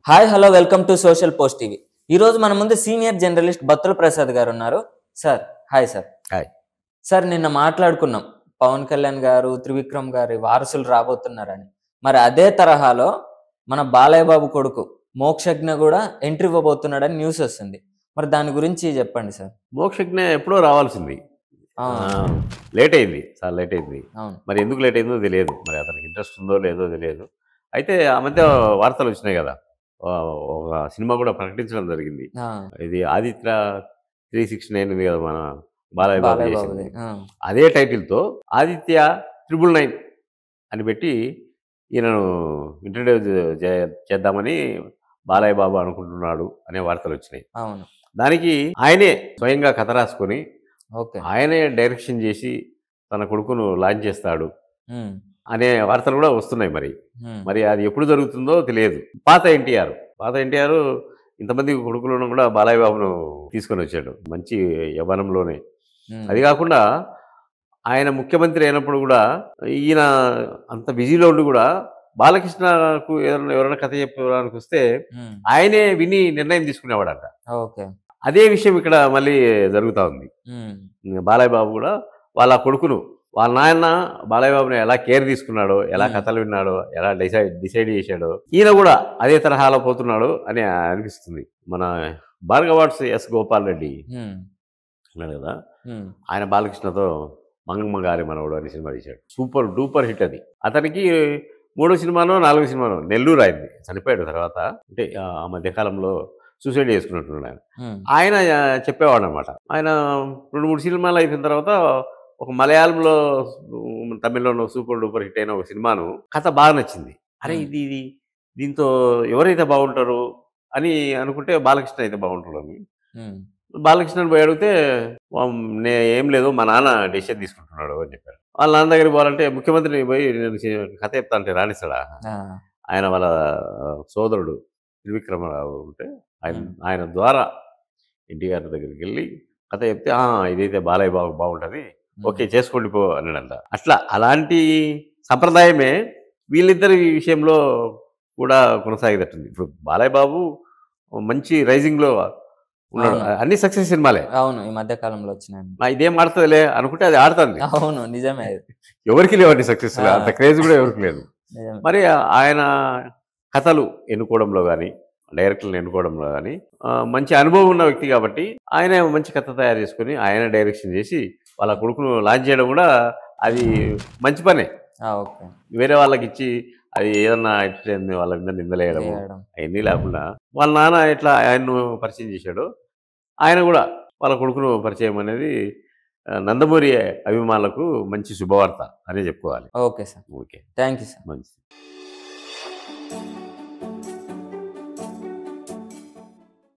Hi hello welcome to social post TV. ఈరోజు మన ముందు సీనియర్ జర్నలిస్ట్ బత్తుల ప్రసాద్ గారు ఉన్నారు. Sir hi sir. Hi. Sir నిన్న మాట్లాడుకున్నాం పవన్ కళ్యాణ్ గారు త్రివిక్రమ్ గారి వారసులు రాబోతున్నారని. మరి అదే తరహాలో మన బాలయ్య బాబు కొడుకు మోక్షజ్ఞ కూడా ఎంట్రీ ఇవ్వబోతున్నాడని న్యూస్ వస్తుంది. మరి దాని గురించి చెప్పండి సార్. మోక్షజ్ఞ ఎప్పుడో రావాల్సింది, లేట్ అయింది, చాలా లేట్ అయింది. మరి ఎందుకు లేట్ అయిందో తెలియదు, మరి అతనికి ఇంట్రెస్ట్ ఉందో లేదో తెలియదు. అయితే ఆ మధ్య వార్తలు వచ్చినాయి కదా, ఒక సినిమా కూడా ప్రకటించడం జరిగింది. ఇది ఆదిత్య 369 ఉంది కదా, మన బాలయ్య బాబు చేసింది. అదే టైటిల్తో ఆదిత్య 999 అని పెట్టి ఈయనను ఇంట్రడ్యూస్ చేద్దామని బాలయ్య బాబు అనుకుంటున్నాడు అనే వార్తలు వచ్చినాయి. దానికి ఆయనే స్వయంగా కథ రాసుకొని ఆయనే డైరెక్షన్ చేసి తన కొడుకును లాంచ్ చేస్తాడు అనే వార్తలు కూడా వస్తున్నాయి. మరి అది ఎప్పుడు జరుగుతుందో తెలియదు. పాత ఎన్టీఆర్ ఇంతమంది కొడుకులను కూడా బాలయ్య బాబును తీసుకొని వచ్చాడు మంచి యవ్వనంలోనే. అది కాకుండా ఆయన ముఖ్యమంత్రి అయినప్పుడు కూడా ఈయన అంత బిజీలో ఉండి కూడా బాలకృష్ణకు ఎవరైనా కథ చెప్పడానికి వస్తే ఆయనే విని నిర్ణయం తీసుకునేవాడంట. అదే విషయం ఇక్కడ మళ్ళీ జరుగుతూ ఉంది. బాలయ్య బాబు కూడా వాళ్ళ కొడుకును, వాళ్ళ నాయన బాలయ్య బాబుని ఎలా కేర్ తీసుకున్నాడో, ఎలా కథలు విన్నాడో, ఎలా డిసైడ్ చేశాడో, ఈయన కూడా అదే తరహాలో పోతున్నాడు అని అనిపిస్తుంది. మన భార్గవాట్స్ ఎస్ గోపాల్ రెడ్డి ఉన్నాడు కదా, ఆయన బాలకృష్ణతో మంగమ్మ గారి మనవడు అనే సినిమా తీశాడు. సూపర్ డూపర్ హిట్ అది. అతనికి 3వ సినిమానో 4వ సినిమానో నెల్లూరు అయింది, చనిపోయాడు తర్వాత. అంటే ఆ మధ్యకాలంలో సూసైడ్ చేసుకున్నట్టున్నాడు ఆయన చెప్పేవాడు అనమాట. ఆయన 2-3 సినిమాలు అయిపోయిన తర్వాత ఒక మలయాళంలో, తమిళ్లోనో సూపర్ డూపర్ హిట్ అయిన ఒక సినిమాను కథ బాగా నచ్చింది. అరే ఇది దీంతో ఎవరైతే బాగుంటారు అని అనుకుంటే బాలకృష్ణ అయితే బాగుంటాడు అని బాలకృష్ణని పోయి అడిగితే ఏం లేదు, మా నాన్న డెసిషన్ తీసుకుంటున్నాడు అని చెప్పాడు. వాళ్ళ నాన్న దగ్గరికి పోవాలంటే ముఖ్యమంత్రిని పోయి నేను కథ చెప్తా అంటే రాణిస్తాడా? ఆయన వాళ్ళ సోదరుడు త్రివిక్రమరావు ఉంటే ఆయన ద్వారా ఎన్టీఆర్ దగ్గరికి వెళ్ళి కథ చెప్తే ఇదైతే బాలయ్య బాబు బాగుంటుంది, ఓకే చేసుకోండి పో అన్నాడంట. అలాంటి సంప్రదాయమే వీళ్ళిద్దరి విషయంలో కూడా కొనసాగేటట్టుంది. ఇప్పుడు బాలయ్య బాబు మంచి రైజింగ్లో ఉన్నాడు, అన్ని సక్సెస్ సినిమాలే. అవును, ఈ మధ్య కాలంలో వచ్చినాయి. ఇదేం ఆడుతుందిలే అనుకుంటే అది ఆడుతుంది. అవును, నిజమే. ఎవరికి లేవండి సక్సెస్, అంత క్రేజ్ కూడా ఎవరికి లేదు. మరి ఆయన కథలు ఎన్నుకోవడంలో కానీ, డైరెక్టర్లను ఎన్నుకోవడంలో కానీ మంచి అనుభవం ఉన్న వ్యక్తి కాబట్టి ఆయన మంచి కథ తయారు చేసుకుని ఆయన డైరెక్షన్ చేసి వాళ్ళ కొడుకును లాంచ్ చేయడం కూడా అది మంచి పనే. వేరే వాళ్ళకి ఇచ్చి అది ఏదన్నా వాళ్ళ మీద నిందలేయడం అవన్నీ లేకుండా వాళ్ళ నాన్న ఎట్లా ఆయన్ను పరిచయం చేశాడో ఆయన కూడా వాళ్ళ కొడుకును పరిచయం అనేది నందమూరి అభిమానులకు మంచి శుభవార్త అనే చెప్పుకోవాలి. Okay sir. Okay, thank you sir. మంచిది.